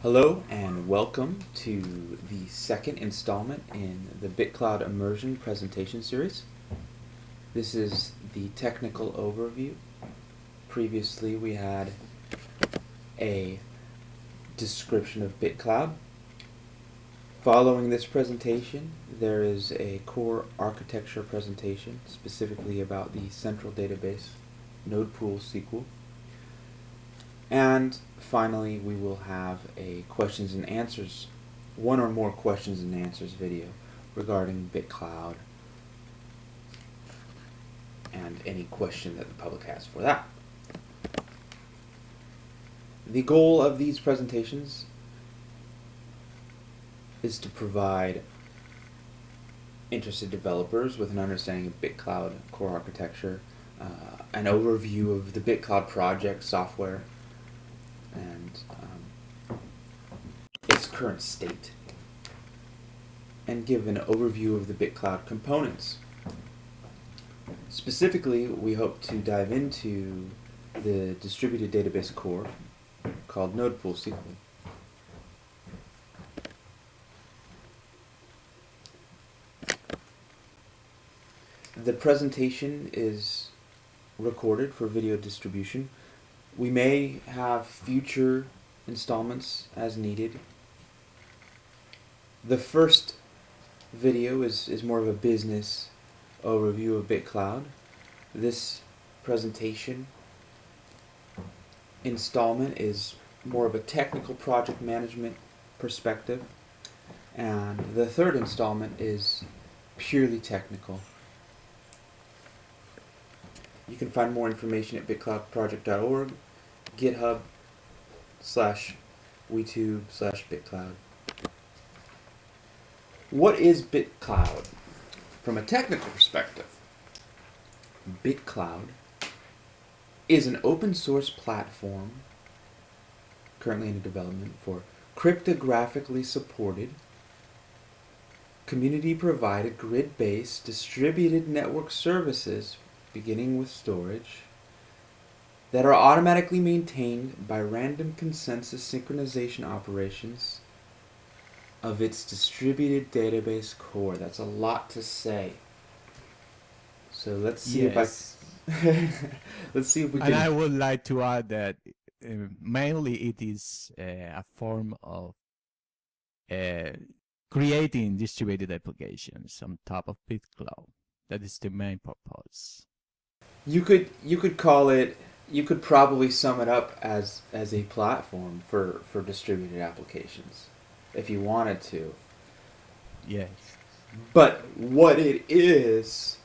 Hello and welcome to the second installment in the Bitcloud Immersion presentation series. This is the technical overview. Previously we had a description of Bitcloud. Following this presentation, there is a core architecture presentation specifically about the central database, Node Pool SQL. And finally, we will have a questions and answers, one or more questions and answers video regarding Bitcloud and any question that the public has for that. The goal of these presentations is to provide interested developers with an understanding of Bitcloud core architecture, an overview of the Bitcloud project software, and its current state, and give an overview of the Bitcloud components. Specifically, we hope to dive into the distributed database core called Node Pool SQL. The presentation is recorded for video distribution. We may have future installments as needed. The first video is more of a business overview of Bitcloud. This presentation installment is more of a technical project management perspective, and the third installment is purely technical. You can find more information at bitcloudproject.org, github/wetube/bitcloud. What is Bitcloud? From a technical perspective, Bitcloud is an open source platform currently in development for cryptographically supported, community provided, grid-based, distributed network services beginning with storage, that are automatically maintained by random consensus synchronization operations of its distributed database core. That's a lot to say. So let's see Yes. let's see if we And I can. would like to add that mainly it is a form of uh, creating distributed applications on top of Bitcloud. That is the main purpose. You could call it. You could probably sum it up as a platform for distributed applications, if you wanted to. Yes. But what it is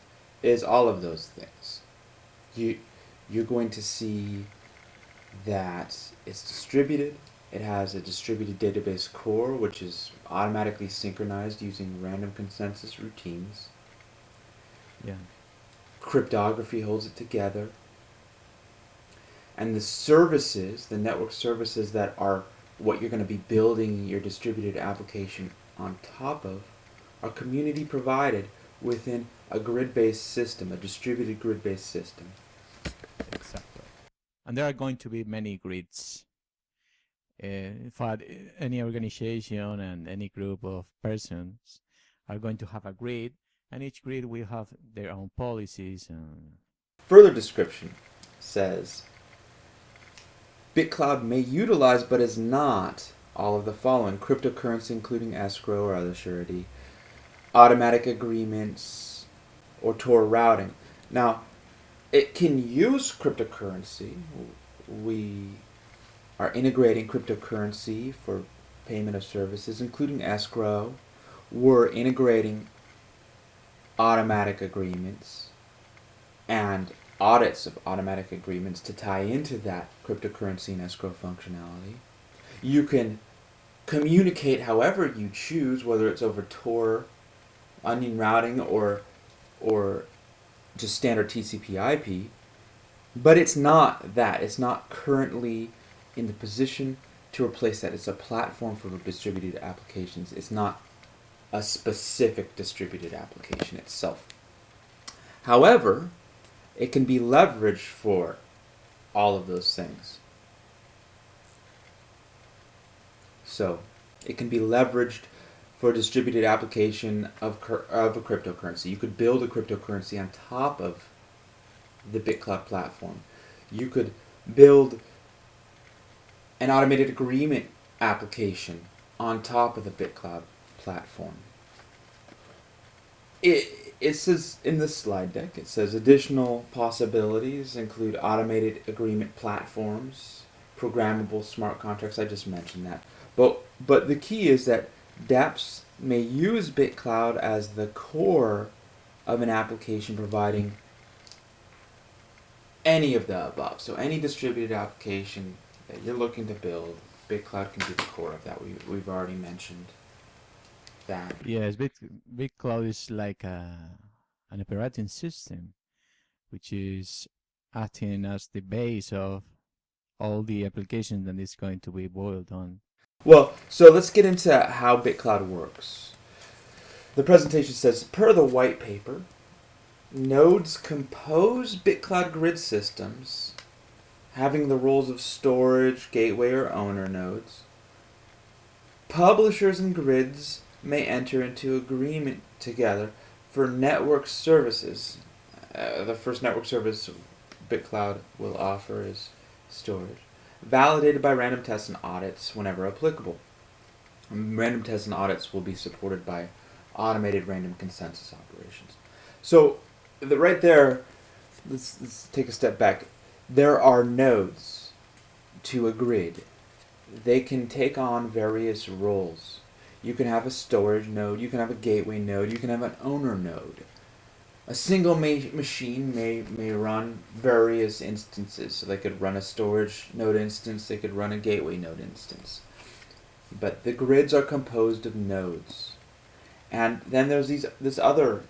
all of those things. You you're going to see that it's distributed. It has a distributed database core, which is automatically synchronized using random consensus routines. Yeah. Cryptography holds it together. And the services, the network services that are what you're going to be building your distributed application on top of, are community provided within a grid-based system, a distributed grid-based system. Exactly. And there are going to be many grids. In fact, any organization and any group of persons are going to have a grid, and each grid will have their own policies. And Further description says Bitcloud may utilize but is not all of the following: cryptocurrency including escrow or other surety, automatic agreements, or Tor routing. Now, it can use cryptocurrency. We are integrating cryptocurrency for payment of services, including escrow. We're integrating automatic agreements and audits of automatic agreements to tie into that cryptocurrency and escrow functionality. You can communicate however you choose, whether it's over Tor, onion routing, or just standard TCP/IP. But it's not that. It's not currently in the position to replace that. It's a platform for distributed applications. It's not a specific distributed application itself. However, it can be leveraged for all of those things. So it can be leveraged for a distributed application of a cryptocurrency. You could build a cryptocurrency on top of the Bitcloud platform. You could build an automated agreement application on top of the Bitcloud platform. It says in the slide deck, it says additional possibilities include automated agreement platforms, programmable smart contracts. I just mentioned that. But the key is that dApps may use Bitcloud as the core of an application providing any of the above. So any distributed application that you're looking to build, Bitcloud can be the core of that. We've already mentioned that. Yes, Bitcloud is like an operating system, which is acting as the base of all the applications that is going to be boiled on. Well, so let's get into how Bitcloud works. The presentation says, per the white paper, nodes compose Bitcloud grid systems having the roles of storage, gateway, or owner nodes. Publishers and grids may enter into agreement together for network services. The first network service Bitcloud will offer is storage, validated by random tests and audits whenever applicable. Random tests and audits will be supported by automated random consensus operations. So, right there, let's take a step back. There are nodes to a grid. They can take on various roles. You can have a storage node, you can have a gateway node, you can have an owner node. A single machine may run various instances. So they could run a storage node instance, they could run a gateway node instance. But the grids are composed of nodes. And then there's this other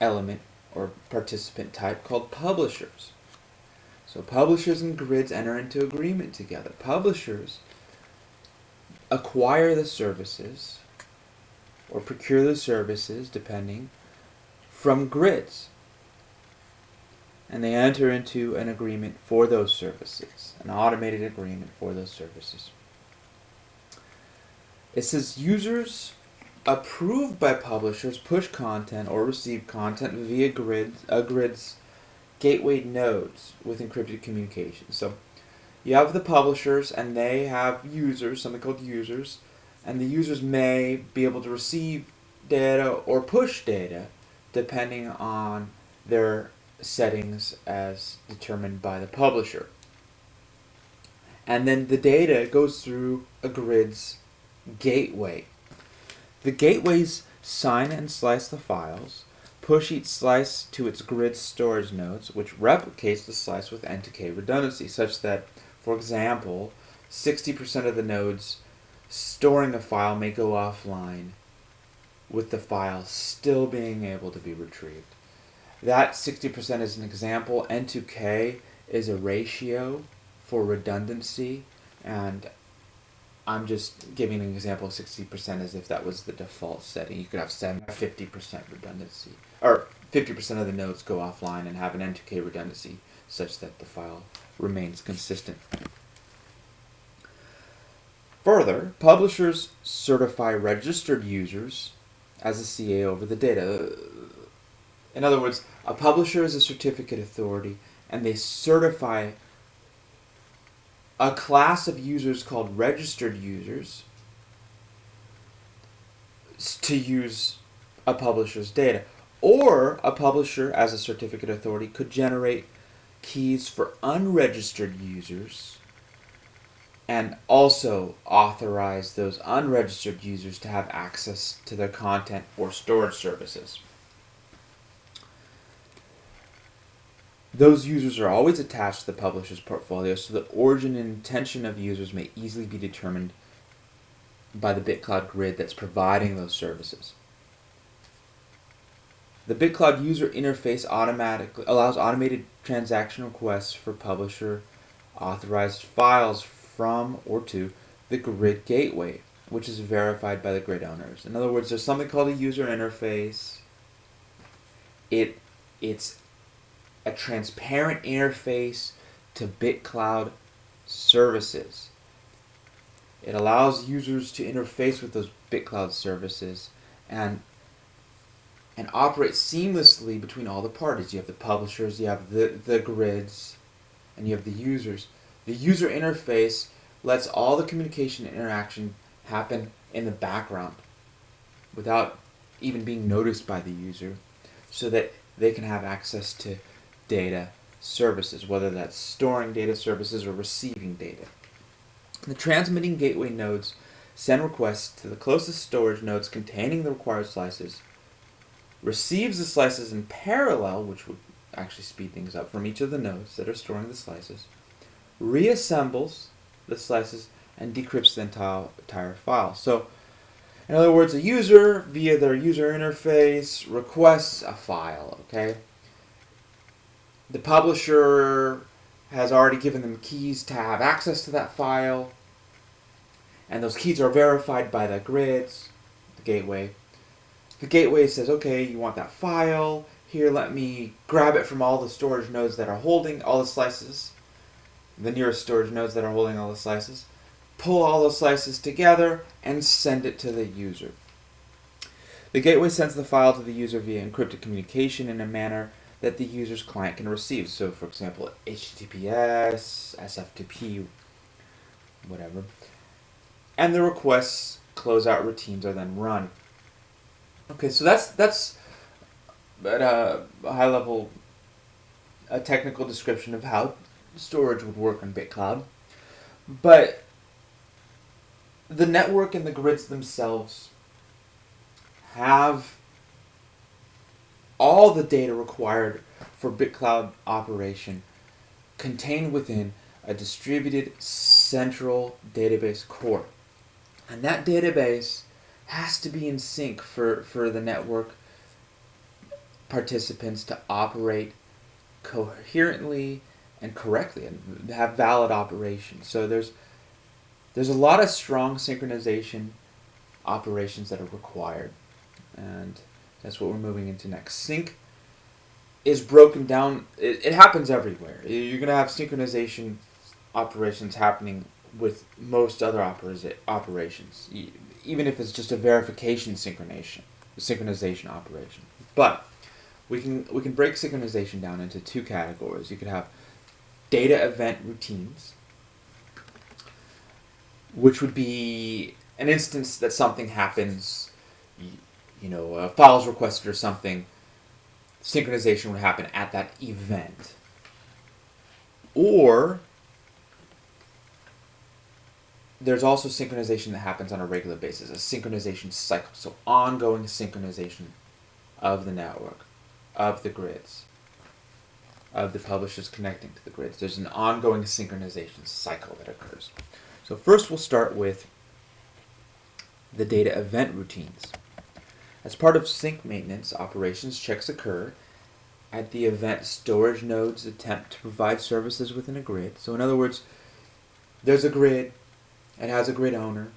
element or participant type called publishers. So publishers and grids enter into agreement together. Publishers acquire the services or procure the services, depending, from grids. And they enter into an agreement for those services, an automated agreement for those services. It says users approved by publishers push content or receive content via grid's gateway nodes with encrypted communications. So you have the publishers and they have users, something called users, and the users may be able to receive data or push data depending on their settings as determined by the publisher. And then the data goes through a grid's gateway. The gateways sign and slice the files, push each slice to its grid storage nodes, which replicates the slice with end-to-k redundancy, such that, for example, 60% of the nodes storing a file may go offline with the file still being able to be retrieved. That 60% is an example. N2K is a ratio for redundancy, and I'm just giving an example of 60% as if that was the default setting. You could have 50% redundancy, or 50% of the nodes go offline and have an N2K redundancy such that the file remains consistent. Further, publishers certify registered users as a CA over the data. In other words, a publisher is a certificate authority, and they certify a class of users called registered users to use a publisher's data. Or a publisher, as a certificate authority, could generate keys for unregistered users and also authorize those unregistered users to have access to their content or storage services. Those users are always attached to the publisher's portfolio, so the origin and intention of users may easily be determined by the Bitcloud grid that's providing those services. The Bitcloud user interface automatically allows automated transaction requests for publisher authorized files from or to the grid gateway, which is verified by the grid owners. In other words, there's something called a user interface. It's a transparent interface to Bitcloud services. It allows users to interface with those Bitcloud services and operate seamlessly between all the parties. You have the publishers, you have the grids, and you have the users. The user interface lets all the communication and interaction happen in the background without even being noticed by the user, so that they can have access to data services, whether that's storing data services or receiving data. The transmitting gateway nodes send requests to the closest storage nodes containing the required slices, receives the slices in parallel, which would actually speed things up, from each of the nodes that are storing the slices, reassembles the slices, and decrypts the entire file. So, in other words, a user, via their user interface, requests a file, okay? The publisher has already given them keys to have access to that file, and those keys are verified by the grids, the gateway. The gateway says, okay, you want that file, here, let me grab it from all the storage nodes that are holding all the slices, the nearest storage nodes that are holding all the slices, pull all those slices together, and send it to the user. The gateway sends the file to the user via encrypted communication in a manner that the user's client can receive. So, for example, HTTPS, SFTP, whatever. And the requests closeout routines are then run. Okay, so that's at a high level a technical description of how storage would work on Bitcloud. But the network and the grids themselves have all the data required for Bitcloud operation contained within a distributed central database core. And that database has to be in sync for the network participants to operate coherently and correctly and have valid operation. So there's a lot of strong synchronization operations that are required, and that's what we're moving into next. Sync is broken down. It happens everywhere. You're going to have synchronization operations happening with most other operations, even if it's just a verification synchronization operation. But we can break synchronization down into two categories. You could have data event routines, which would be an instance that something happens, a file's requested or something, synchronization would happen at that event. Or there's also synchronization that happens on a regular basis, a synchronization cycle, so ongoing synchronization of the network, of the grids, of the publishers connecting to the grids. There's an ongoing synchronization cycle that occurs. So first we'll start with the data event routines. As part of sync maintenance operations, checks occur at the event storage nodes attempt to provide services within a grid. So in other words, there's a grid, it has a grid owner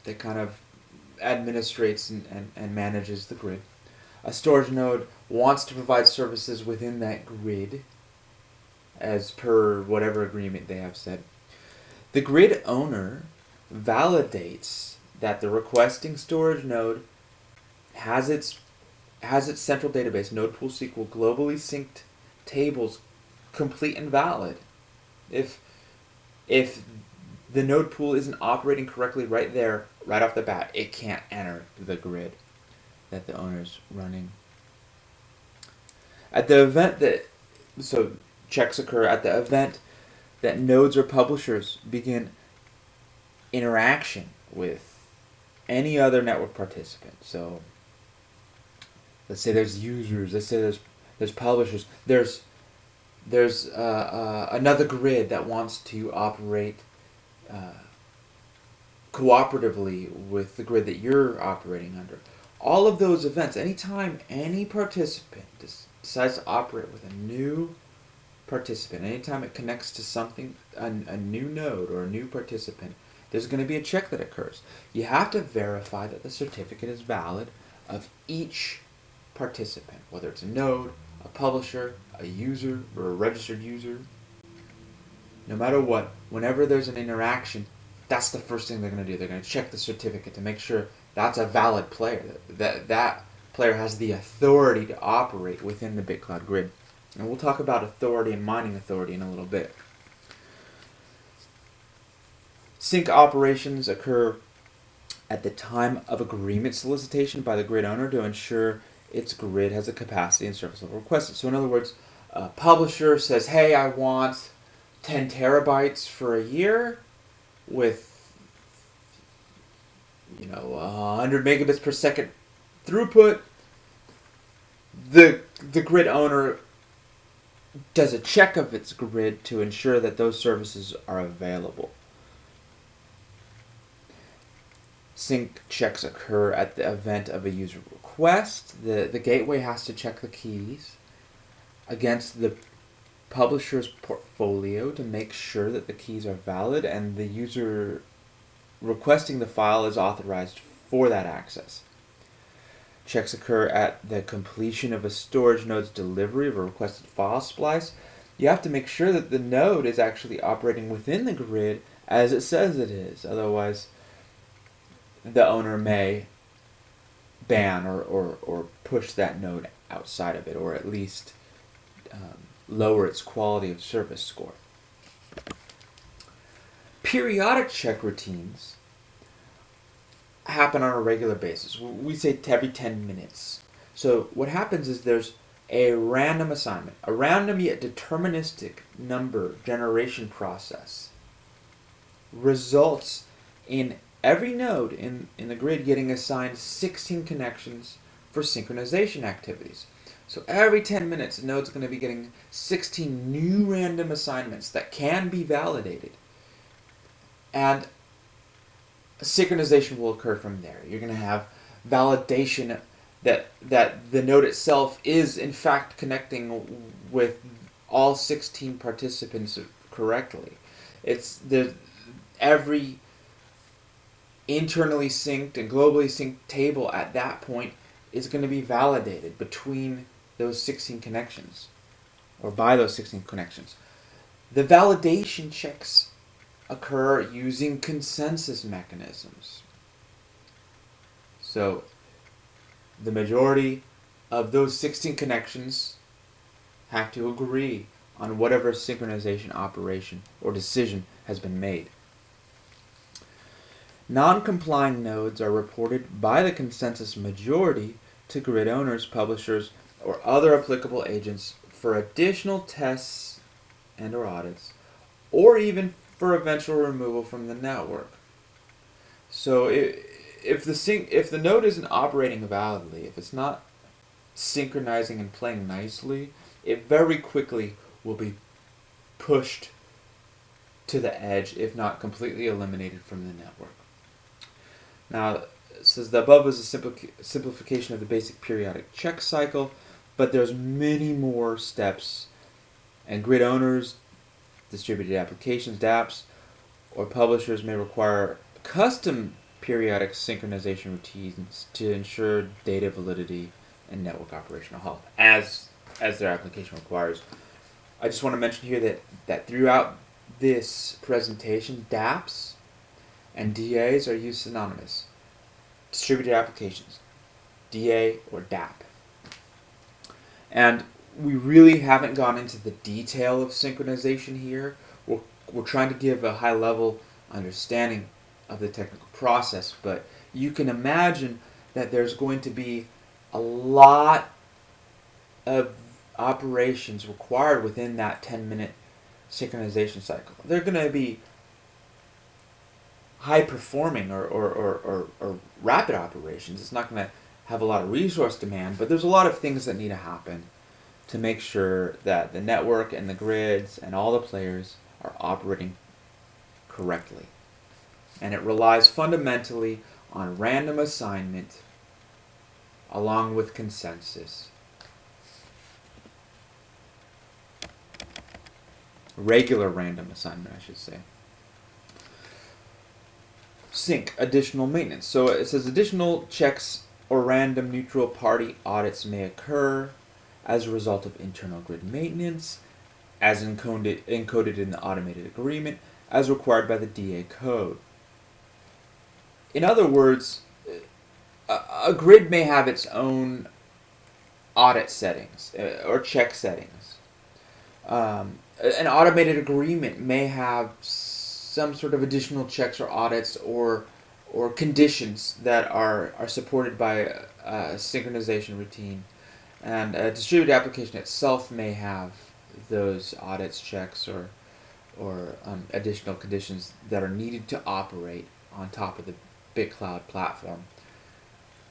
that kind of administrates and manages the grid. A storage node wants to provide services within that grid as per whatever agreement they have set. The grid owner validates that the requesting storage node has its central database, NodePool-SQL, globally synced tables complete and valid. If the node pool isn't operating correctly right there, right off the bat, it can't enter the grid that the owner's running. At the event so checks occur at the event that nodes or publishers begin interaction with any other network participant. So let's say there's users, let's say there's publishers, there's another grid that wants to operate cooperatively with the grid that you're operating under. All of those events, anytime any participant decides to operate with a new participant, anytime it connects to something, a new node or a new participant, there's going to be a check that occurs. You have to verify that the certificate is valid of each participant, whether it's a node, a publisher, a user, or a registered user. No matter what, whenever there's an interaction, that's the first thing they're going to do. They're going to check the certificate to make sure that's a valid player, that player has the authority to operate within the Bitcloud grid. And we'll talk about authority and mining authority in a little bit. Sync operations occur at the time of agreement solicitation by the grid owner to ensure its grid has the capacity and service level requested. So in other words, a publisher says, hey, I want 10 terabytes for a year with 100 megabits per second throughput. The grid owner does a check of its grid to ensure that those services are available. Sync checks occur at the event of a user request. The gateway has to check the keys against the publisher's portfolio to make sure that the keys are valid and the user requesting the file is authorized for that access. Checks occur at the completion of a storage node's delivery of a requested file splice. You have to make sure that the node is actually operating within the grid as it says it is. Otherwise, the owner may ban or push that node outside of it, or at least lower its quality of service score. Periodic check routines happen on a regular basis. We say every 10 minutes. So what happens is there's a random assignment, a random yet deterministic number generation process results in every node in the grid getting assigned 16 connections for synchronization activities. So every 10 minutes, a node's going to be getting 16 new random assignments that can be validated. And synchronization will occur from there. You're going to have validation that the node itself is in fact connecting with all 16 participants correctly. Every internally synced and globally synced table at that point is going to be validated between those 16 connections, or by those 16 connections. The validation checks occur using consensus mechanisms. So the majority of those 16 connections have to agree on whatever synchronization operation or decision has been made. Non-complying nodes are reported by the consensus majority to grid owners, publishers, or other applicable agents for additional tests and or audits, or even for eventual removal from the network. So if the node isn't operating validly, if it's not synchronizing and playing nicely, it very quickly will be pushed to the edge, if not completely eliminated from the network. Now, it says the above is a simplification of the basic periodic check cycle, but there's many more steps, and grid owners, distributed applications, dApps, or publishers may require custom periodic synchronization routines to ensure data validity and network operational health, as their application requires. I just want to mention here that throughout this presentation, dApps and DAs are used synonymous. Distributed applications, DA or dApp. And we really haven't gone into the detail of synchronization here. We're trying to give a high-level understanding of the technical process, but you can imagine that there's going to be a lot of operations required within that 10-minute synchronization cycle. They're going to be high-performing or rapid operations. It's not going to have a lot of resource demand, but there's a lot of things that need to happen to make sure that the network and the grids and all the players are operating correctly. And it relies fundamentally on random assignment along with consensus. Regular random assignment, I should say. Sync, additional maintenance. So it says additional checks or random neutral party audits may occur as a result of internal grid maintenance, as encoded in the automated agreement, as required by the DA code. in other words, a grid may have its own audit settings or check settings. An automated agreement may have some sort of additional checks or audits or conditions that are supported by a synchronization routine. And a distributed application itself may have those audits, checks, or additional conditions that are needed to operate on top of the Bitcloud platform.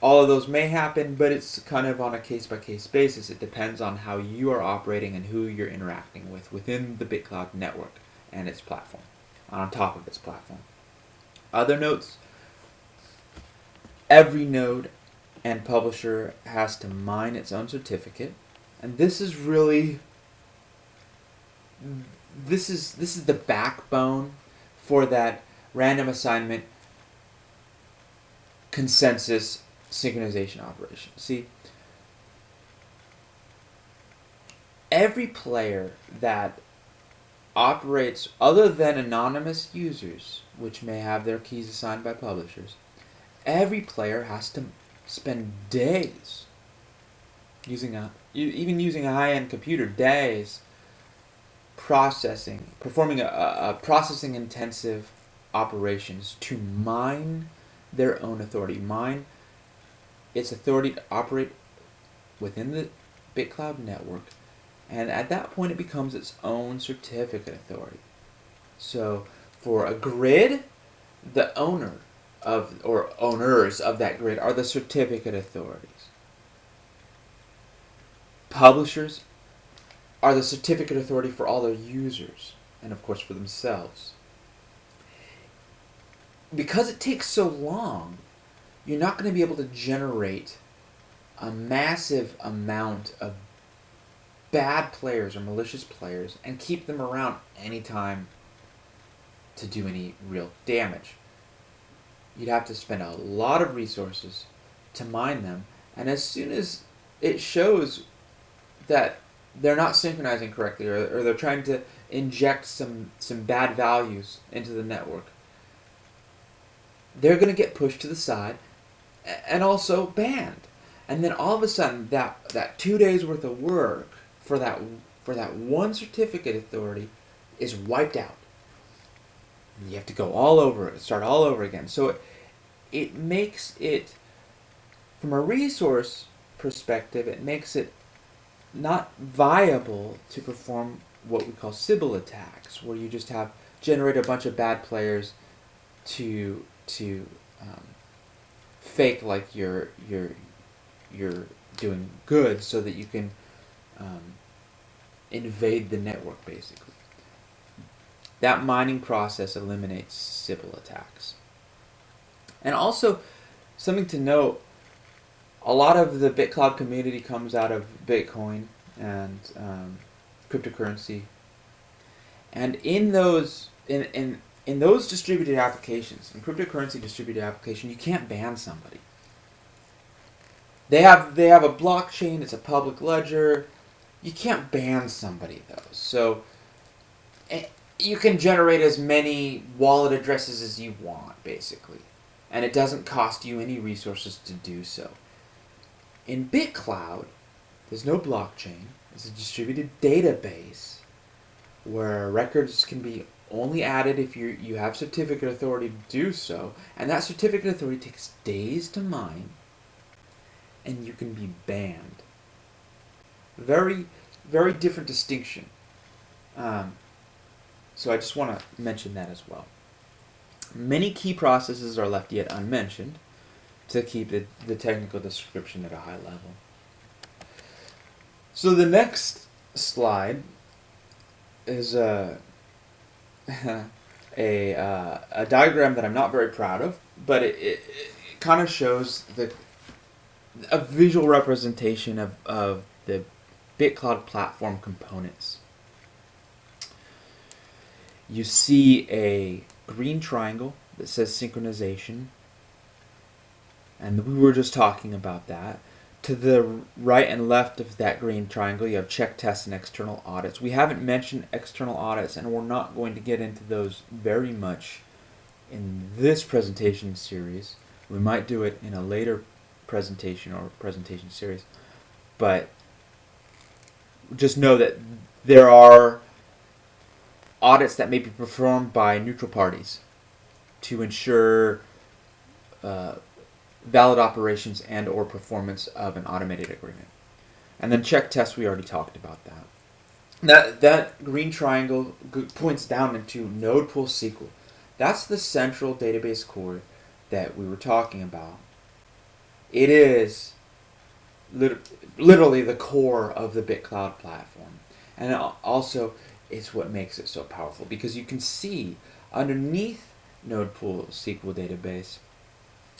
All of those may happen, but it's kind of on a case-by-case basis. It depends on how you are operating and who you're interacting with within the Bitcloud network and its platform, on top of its platform. Other notes: every node and publisher has to mine its own certificate, and this is the backbone for that random assignment consensus synchronization operation. See, every player that operates other than anonymous users, which may have their keys assigned by publishers, every player has to spend days using using a high-end computer, days performing a processing intensive operations to mine their own authority, mine its authority to operate within the Bitcloud network, and at that point it becomes its own certificate authority. So for a grid, the owner of or owners of that grid are the certificate authorities. Publishers are the certificate authority for all their users, and of course for themselves. Because it takes so long, you're not going to be able to generate a massive amount of bad players or malicious players and keep them around anytime to do any real damage. You'd have to spend a lot of resources to mine them, and as soon as it shows that they're not synchronizing correctly, or they're trying to inject some bad values into the network, they're going to get pushed to the side and also banned. And then all of a sudden, that 2 days worth of work for that one certificate authority is wiped out. And you have to go all over it, start all over again. So it makes it, from a resource perspective, it makes it not viable to perform what we call Sybil attacks, where you just generate a bunch of bad players to fake like you're doing good, so that you can invade the network, basically. That mining process eliminates Sybil attacks. And also, something to note, a lot of the Bitcloud community comes out of Bitcoin and cryptocurrency. And in those distributed applications, in cryptocurrency distributed application, you can't ban somebody. They have a blockchain, it's a public ledger. You can't ban somebody though. So you can generate as many wallet addresses as you want, basically. And it doesn't cost you any resources to do so. In Bitcloud, there's no blockchain. It's a distributed database where records can be only added if you have certificate authority to do so, and that certificate authority takes days to mine, and you can be banned. Very, very different distinction. So I just want to mention that as well. Many key processes are left yet unmentioned to keep the technical description at a high level. So the next slide is a diagram that I'm not very proud of, but it kind of shows a visual representation of the Bitcloud platform components. You see a green triangle that says synchronization, and we were just talking about that. To the right and left of that green triangle, you have check tests and external audits. We haven't mentioned external audits, and we're not going to get into those very much in this presentation series. We might do it in a later presentation or presentation series, but just know that there are audits that may be performed by neutral parties to ensure valid operations and or performance of an automated agreement. And then check test, we already talked about that. That green triangle points down into Node Pool SQL. That's the central database core that we were talking about. It is literally the core of the Bitcloud platform. And also, it's what makes it so powerful, because you can see underneath Node Pool SQL database,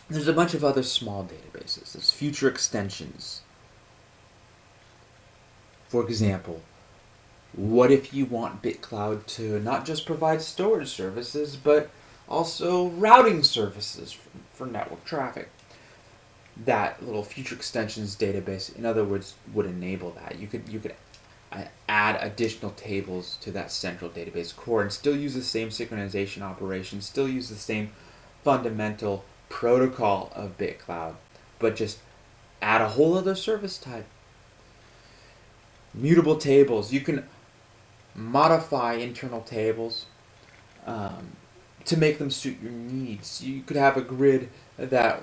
there's a bunch of other small databases. There's future extensions. For example, what if you want Bitcloud to not just provide storage services, but also routing services for network traffic? That little future extensions database, in other words, would enable that. You could add additional tables to that central database core and still use the same synchronization operations, still use the same fundamental protocol of Bitcloud, but just add a whole other service type. Mutable tables. You can modify internal tables to make them suit your needs. You could have a grid that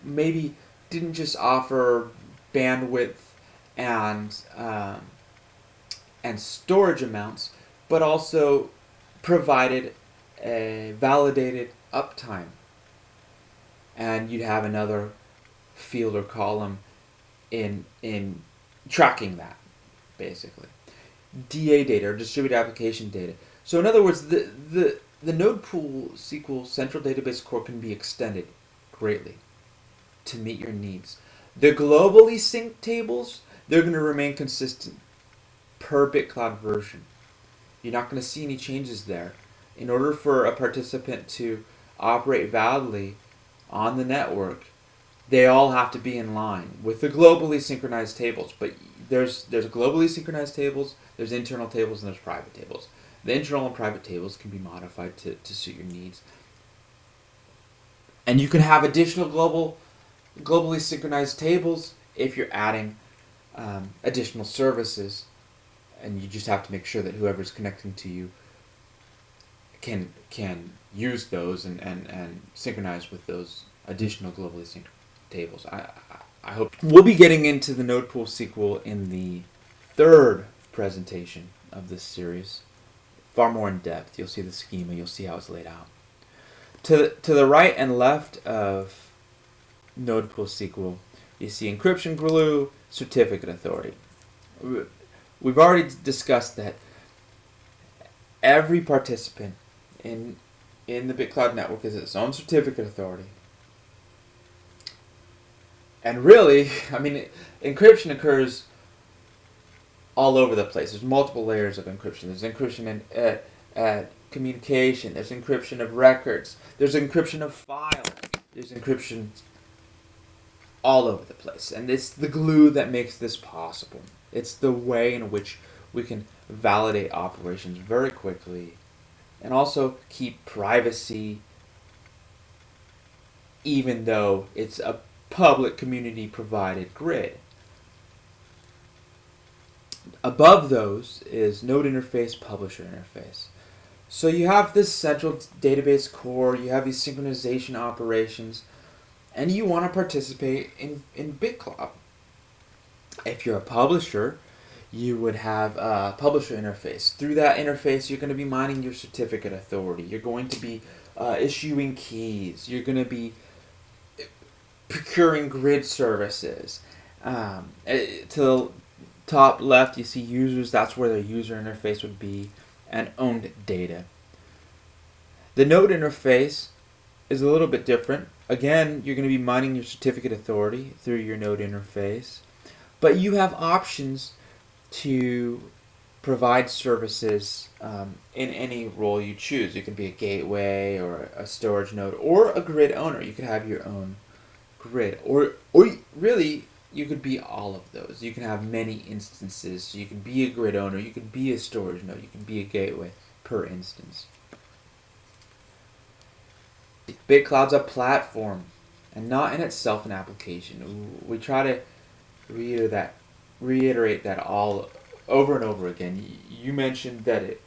maybe didn't just offer bandwidth and storage amounts, but also provided a validated uptime. And you'd have another field or column in tracking that, basically. DA data, or distributed application data. So in other words, the Node Pool SQL central database core can be extended greatly to meet your needs. The globally synced tables, they're going to remain consistent per Bitcloud version. You're not going to see any changes there. In order for a participant to operate validly on the network, they all have to be in line with the globally synchronized tables. But there's globally synchronized tables, there's internal tables, and there's private tables. The internal and private tables can be modified to suit your needs. And you can have additional globally synchronized tables if you're adding additional services, and you just have to make sure that whoever's connecting to you can use those and synchronize with those additional globally synced tables. I hope we'll be getting into the Node Pool SQL in the third presentation of this series, far more in depth. You'll see the schema, you'll see how it's laid out. To the right and left of Node Pool SQL, you see encryption glue, certificate authority. We've already discussed that every participant in the Bitcloud network is its own certificate authority. And really, I mean, encryption occurs all over the place. There's multiple layers of encryption. There's encryption in communication. There's encryption of records. There's encryption of files. There's encryption all over the place. And it's the glue that makes this possible. It's the way in which we can validate operations very quickly and also keep privacy, even though it's a public community provided grid. Above those is node interface, publisher interface. So you have this central database core, you have these synchronization operations, and you want to participate in Bitcloud. If you're a publisher, you would have a publisher interface. Through that interface, you're going to be mining your certificate authority. You're going to be issuing keys. You're going to be procuring grid services. To the top left, you see users. That's where the user interface would be, and owned data. The node interface is a little bit different. Again, you're going to be mining your certificate authority through your node interface, but you have options to provide services in any role you choose. You can be a gateway or a storage node or a grid owner. You could have your own grid, or really you could be all of those. You can have many instances. You can be a grid owner, you can be a storage node, you can be a gateway per instance. Bitcloud's a platform, and not in itself an application. We try to reiterate that all over and over again. You mentioned that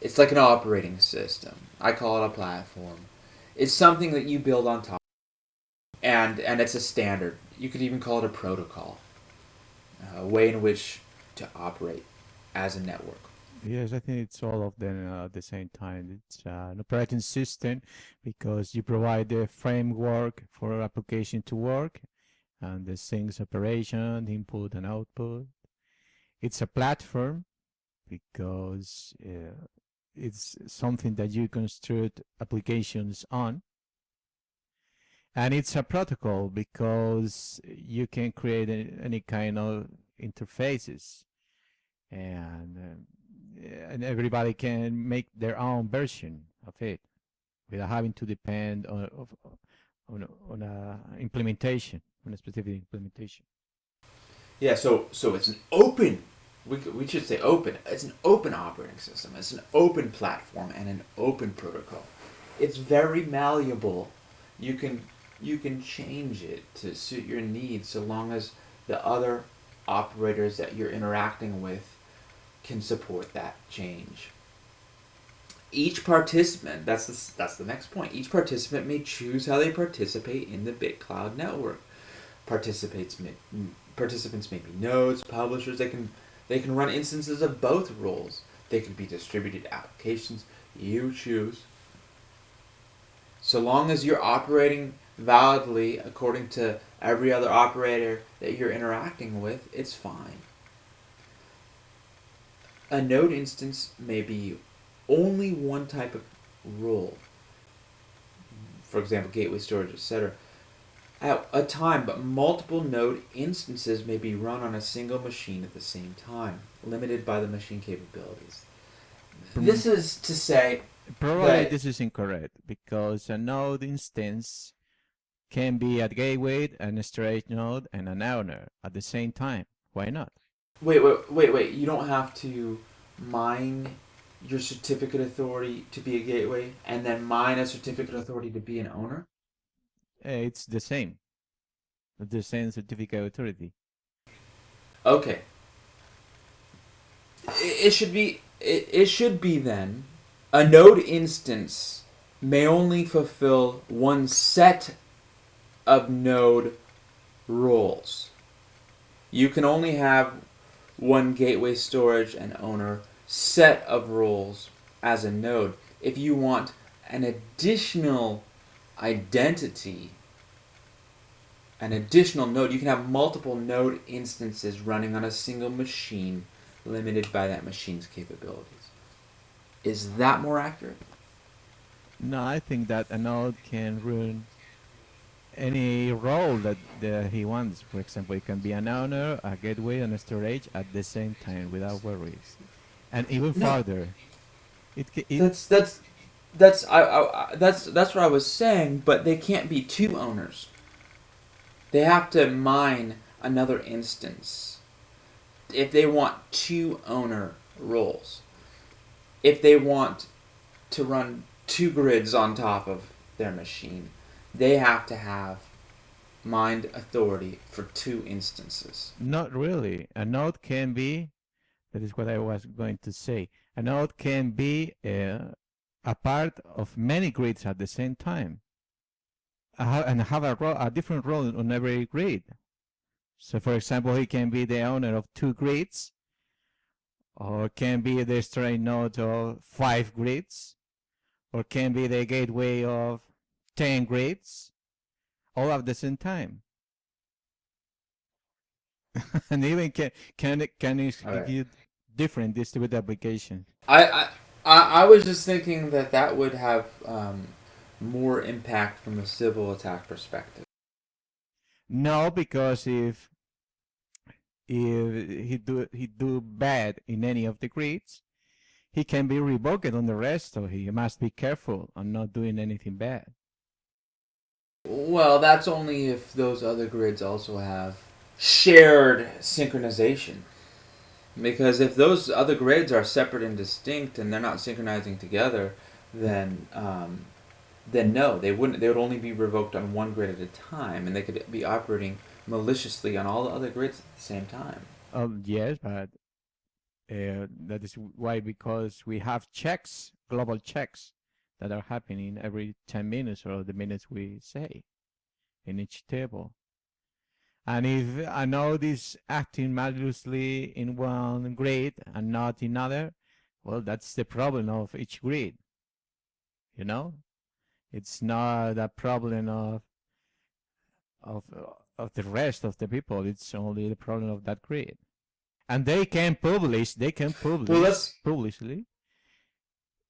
it's like an operating system. I call it a platform. It's something that you build on top, and it's a standard. You could even call it a protocol, a way in which to operate as a network. Yes, I think it's all of them at the same time. It's an operating system because you provide the framework for an application to work and the things operation, input and output. It's a platform because it's something that you construct applications on. And it's a protocol because you can create any kind of interfaces and everybody can make their own version of it without having to depend on a implementation, on a specific implementation. Yeah, so it's an open. We should say open. It's an open operating system. It's an open platform and an open protocol. It's very malleable. You can you can change it to suit your needs so long as the other operators that you're interacting with can support that change. Each participant, that's the next point. Each participant may choose how they participate in the Bitcloud network. Participates may, Participants may be nodes, publishers. They can run instances of both roles. They can be distributed applications. You choose. So long as you're operating validly according to every other operator that you're interacting with, it's fine. A node instance may be only one type of role, for example, gateway storage, etc., at a time, but multiple node instances may be run on a single machine at the same time, limited by the machine capabilities. This is to say Probably that this is incorrect because a node instance can be a gateway, an storage node, and an owner at the same time. Why not? wait. You don't have to mine your certificate authority to be a gateway and then mine a certificate authority to be an owner. It's the same certificate authority. Okay, it should be then a node instance may only fulfill one set of node roles. You can only have one gateway storage and owner set of roles as a node. If you want an additional identity, an additional node, you can have multiple node instances running on a single machine, limited by that machine's capabilities. Is that more accurate? No, I think that a node can run any role that he wants. For example, it can be an owner, a gateway, and a storage at the same time without worries. And even No, further, it that's what I was saying. But they can't be two owners. They have to mine another instance if they want two owner roles. If they want to run two grids on top of their machine, they have to have mined authority for two instances. not really. A node can be. That is what I was going to say. A node can be a part of many grids at the same time, and have a different role on every grid. So, for example, he can be the owner of two grids, or can be the storage node of 5 grids, or can be the gateway of 10 grids, all at the same time. And even can All right. execute different distributed applications. I I, I was just thinking that that would have more impact from a civil attack perspective. No, because if he do bad in any of the grids, he can be revoked on the rest, so he must be careful on not doing anything bad. Well, that's only if those other grids also have shared synchronization. Because if those other grids are separate and distinct and they're not synchronizing together, then then no, they wouldn't. They would only be revoked on one grid at a time, and they could be operating maliciously on all the other grids at the same time. Yes, but that is why, because we have checks, global checks, that are happening every 10 minutes or the minutes we say in each table. And if a node is acting maliciously in one grid and not in other, well, that's the problem of each grid. You know, it's not a problem of of the rest of the people. It's only the problem of that grid. And they can publish. They can Well, publish let's publicly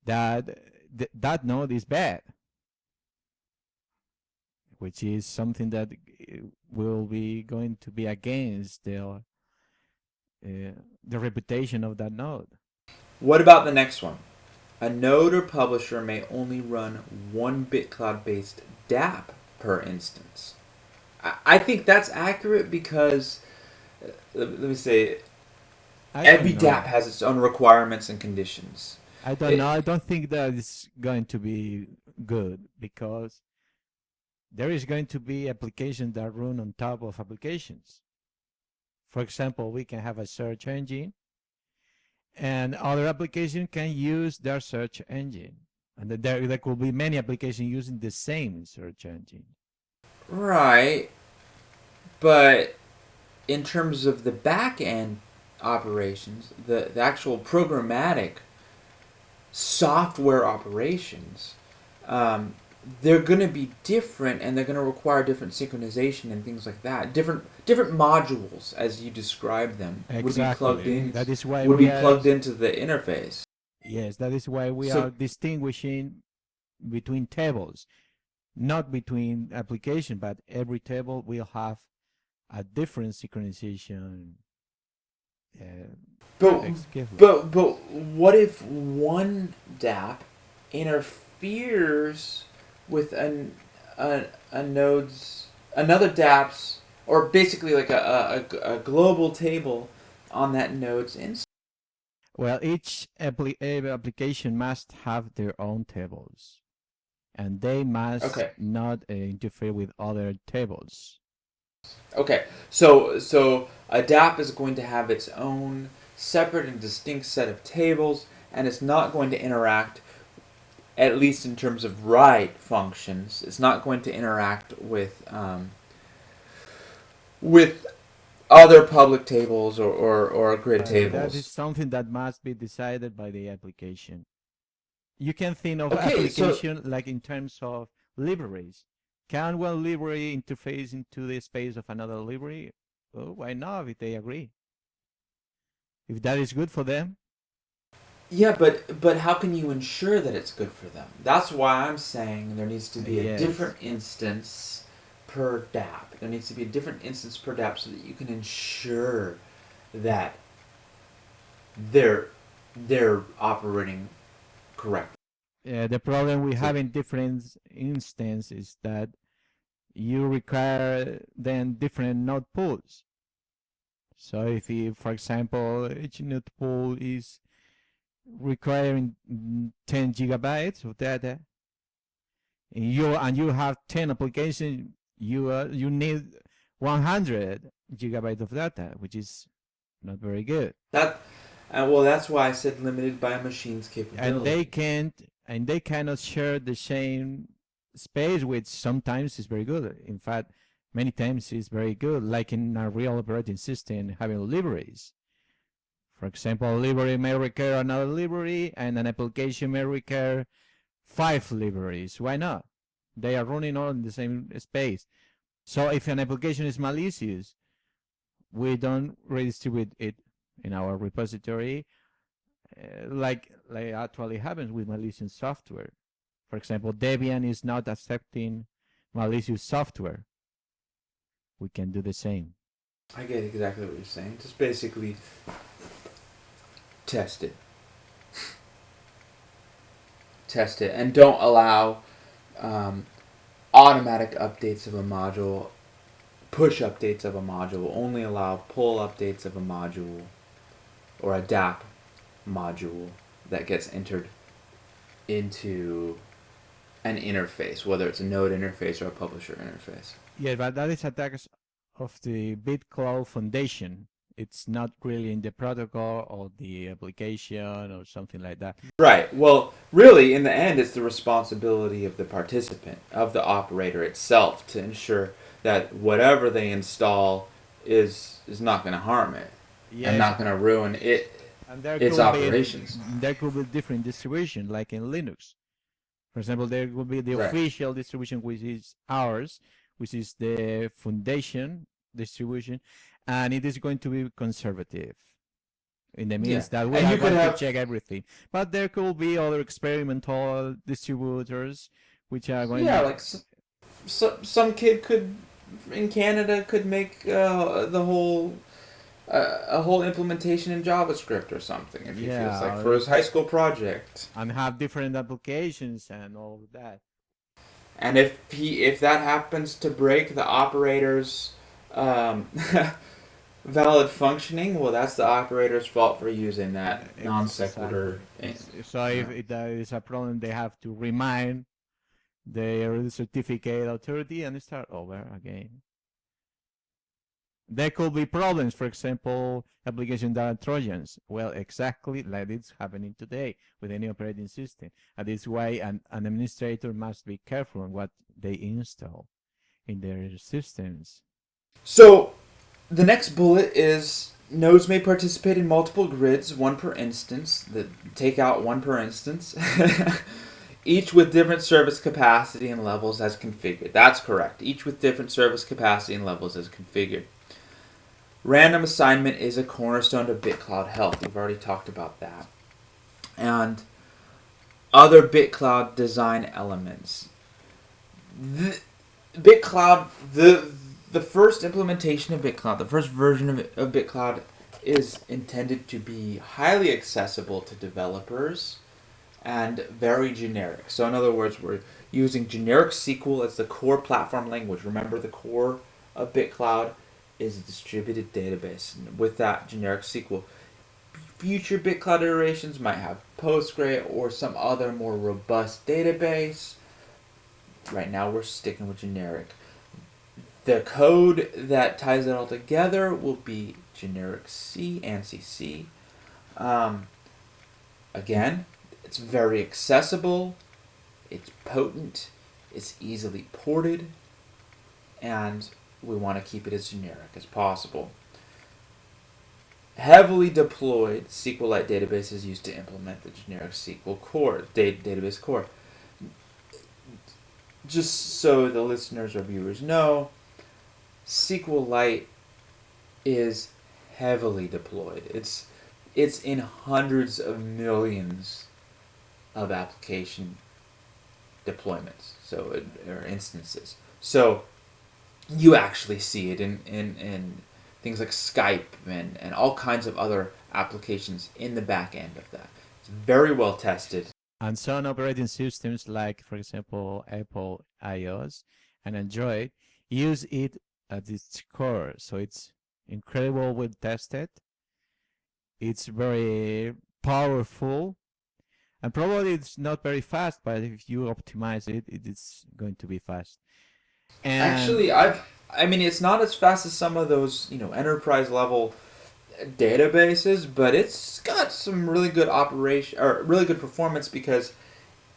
that that node is bad, which is something that will be going to be against the reputation of that node. What about the next one? A node or publisher may only run one Bitcloud based DApp per instance. I think that's accurate because, let me say, I every don't DApp know. has its own requirements and conditions. I don't know. It, I don't think that is going to be good, because there is going to be applications that run on top of applications. For example, we can have a search engine, and other application can use their search engine. And there could be many applications using the same search engine. right, but in terms of the back end operations, the actual programmatic software operations, um, they're going to be different, and they're going to require different synchronization and things like that. Different modules, as you describe them, Exactly. That is why would we be are, plugged into the interface. yes, that is why we So are distinguishing between tables, not between application, but every table will have a different synchronization uh, But execution. but what if one DApp interferes with a node's another DApp's, or basically like a global table on that node's instance? Well, each application must have their own tables, and they must Okay. not interfere with other tables. Okay. So a DApp is going to have its own separate and distinct set of tables, and it's not going to interact, at least in terms of write functions. It's not going to interact with other public tables or grid That is tables. something that must be decided by the application. You can think of Okay, so application like in terms of libraries. Can one library interface into the space of another library? Well, why not, if they agree? If that is good for them? yeah, but how can you ensure that it's good for them? That's why I'm saying there needs to be a Yes. different instance per DApp. There needs to be a different instance per DApp so that you can ensure that they're they're operating correctly. The problem we have in different instances is that you require then different node pools. So if you, for example, each node pool is requiring 10 gigabytes of data, and you have 10 applications, you need 100 gigabytes of data, which is not very good. That well, that's why I said limited by a machine's And capability. they cannot share the same space, which sometimes is very good. In fact, many times is very good, like in a real operating system having libraries. For example, a library may require another library, and an application may require 5 libraries. Why not? They are running all in the same space. So if an application is malicious, we don't redistribute it in our repository, like actually happens with malicious software. For example, Debian is not accepting malicious software. We can do the same. I get exactly what you're saying. Just basically test it, and don't allow um, automatic updates of a module, push updates of a module. Only allow pull updates of a module or a DApp module that gets entered into an interface, whether it's a node interface or a publisher interface. Yeah, but that is attacks of the Bitcloud Foundation. It's not really in the protocol or the application or something like that. Right. Well, really, in the end, it's the responsibility of the participant, of the operator itself, to ensure that whatever they install is not going to harm it and Yes, not going to ruin and its operations. there could be different distribution, like in Linux. For example, there will be the Right. official distribution, which is ours, which is the foundation distribution, and it is going to be conservative in the Yeah. means that we And are you could going to have check everything. But there could be other experimental distributors which are yeah, going. like some kid could in Canada could make the whole a whole implementation in JavaScript or something if he feels like for Yeah, his high school project. and have different applications and all of that. And if that happens to break the operator's um, valid functioning, well, that's the operator's fault for using that non sequitur. Exactly. So if there is a problem, they have to remind their certificate authority and start over again. There could be problems, for example, application that are Trojans. Well, exactly like it's happening today with any operating system. And this is why an administrator must be careful on what they install in their systems. So the next bullet is nodes may participate in multiple grids, one per instance. Take out one per instance. Each with different service capacity and levels as configured. That's correct. Each with different service capacity and levels as configured. Random assignment is a cornerstone to Bitcloud health. We've already talked about that. And other Bitcloud design elements. Bitcloud, the first implementation of Bitcloud, the first version of Bitcloud is intended to be highly accessible to developers and very generic. So in other words, we're using generic SQL as the core platform language. Remember, the core of Bitcloud is a distributed database. And with that generic SQL, future Bitcloud iterations might have Postgre or some other more robust database. Right now we're sticking with generic. The code that ties it all together will be generic C and CC. Again, it's very accessible, it's potent, it's easily ported, and we want to keep it as generic as possible. Heavily deployed SQLite databases used to implement the generic SQL core, database core. Just so the listeners or viewers know, SQLite is heavily deployed. It's in hundreds of millions of application deployments, or instances. So you actually see it in things like Skype and all kinds of other applications in the back end of that. It's very well tested. And some operating systems, like for example Apple iOS and Android, use it at its core. So it's incredible well tested. It's very powerful, and probably it's not very fast, but if you optimize it, it is going to be fast. And Actually, I mean, it's not as fast as some of those, enterprise level databases, but it's got some really good operation or really good performance because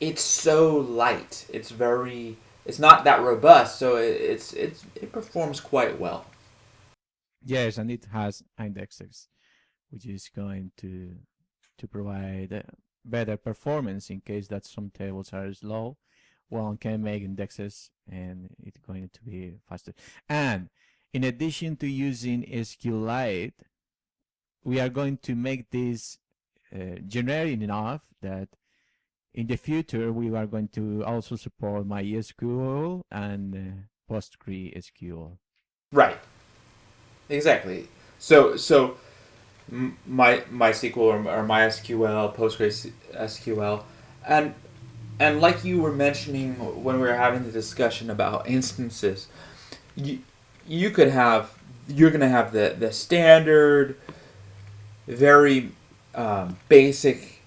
it's so light. It's not that robust, so it performs quite well. yes, and it has indexes, which is going to provide better performance in case that some tables are slow. One can make indexes and it's going to be faster. And in addition to using SQLite, we are going to make this generic enough that in the future we are going to also support MySQL and PostgreSQL. Right. Exactly. So my MySQL or MySQL, PostgreSQL, and and like you were mentioning when we were having the discussion about instances, you you could have you're gonna have the standard, very basic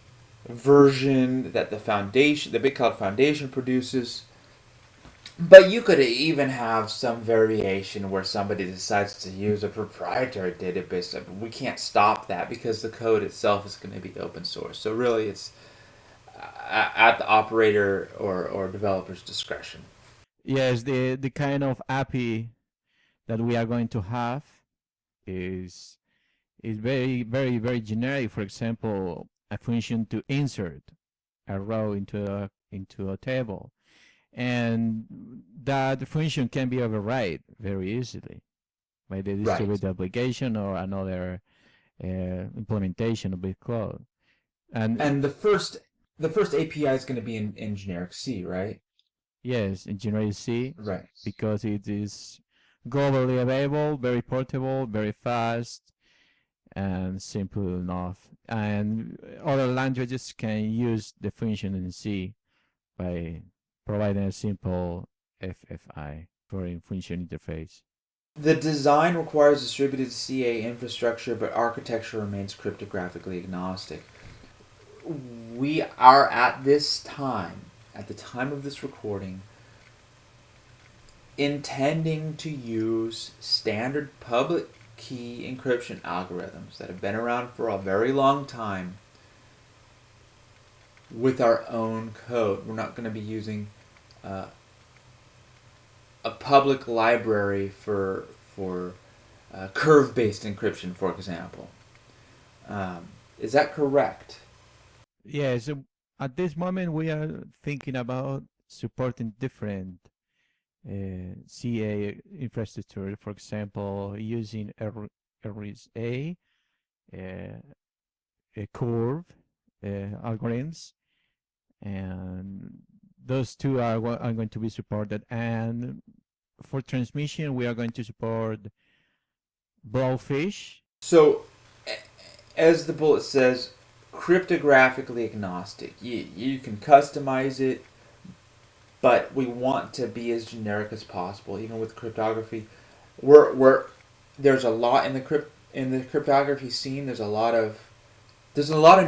version that the Bitcloud Foundation produces. But you could even have some variation where somebody decides to use a proprietary database. We can't stop that because the code itself is going to be open source. So really, it's at the operator or developer's discretion. Yes, the kind of API that we are going to have is is very generic. For example, a function to insert a row into a table, and that function can be override very easily by the Right. distributed application or another implementation of Bitcloud. And And the first API is going to be in generic C, right? yes, in generic C, Right. because it is globally available, very portable, very fast, and simple enough. And other languages can use the function in C by providing a simple FFI for a function interface. The design requires distributed CA infrastructure, but architecture remains cryptographically agnostic. We are at the time of this recording, intending to use standard public key encryption algorithms that have been around for a very long time with our own code. We're not going to be using uh, a public library for curve-based encryption, for example. Is that correct? Yes, at this moment we are thinking about supporting different CA infrastructure, for example, using RSA, uh, a curve algorithms, and those two are going to be supported. And for transmission, we are going to support Blowfish. So, as the bullet says, cryptographically agnostic. You can customize it, but we want to be as generic as possible, even with cryptography. We're there's a lot in the cryptography scene. There's a lot of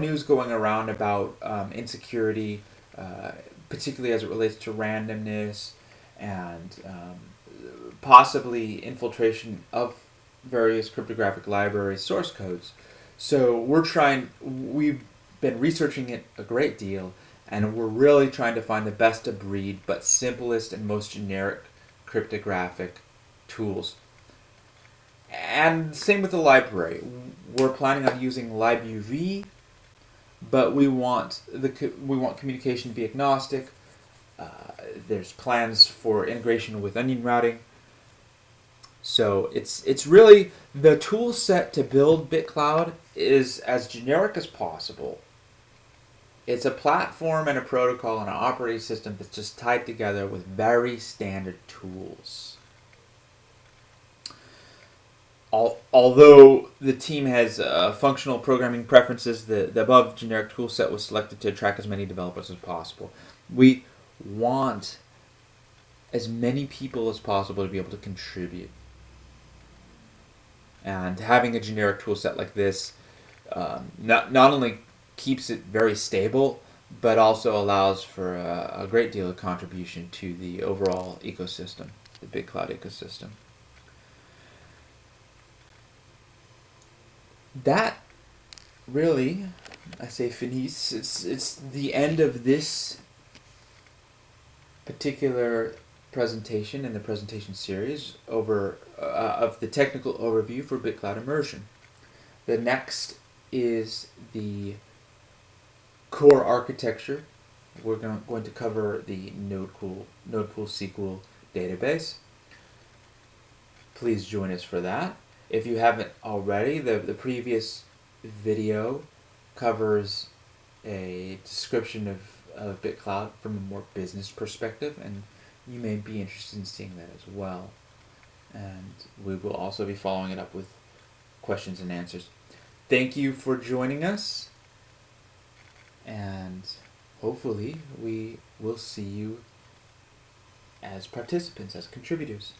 news going around about insecurity, particularly as it relates to randomness and possibly infiltration of various cryptographic library source codes. So we've been researching it a great deal, and we're really trying to find the best of breed but simplest and most generic cryptographic tools. And same with the library. We're planning on using libuv, but we want communication to be agnostic. Uh, there's plans for integration with onion routing. So it's really the tool set to build Bitcloud is as generic as possible. It's a platform and a protocol and an operating system that's just tied together with very standard tools. Although the team has functional programming preferences, the above generic tool set was selected to attract as many developers as possible. We want as many people as possible to be able to contribute. And having a generic tool set like this not only keeps it very stable, but also allows for a great deal of contribution to the overall ecosystem, the Bitcloud ecosystem. That really, I say finis. It's the end of this particular presentation in the presentation series of the technical overview for Bitcloud immersion. The next is the core architecture. We're going to cover the Node Pool SQL database. Please join us for that. If you haven't already, the previous video covers a description of Bitcloud from a more business perspective, and you may be interested in seeing that as well. And we will also be following it up with questions and answers. Thank you for joining us, and hopefully we will see you as participants, as contributors.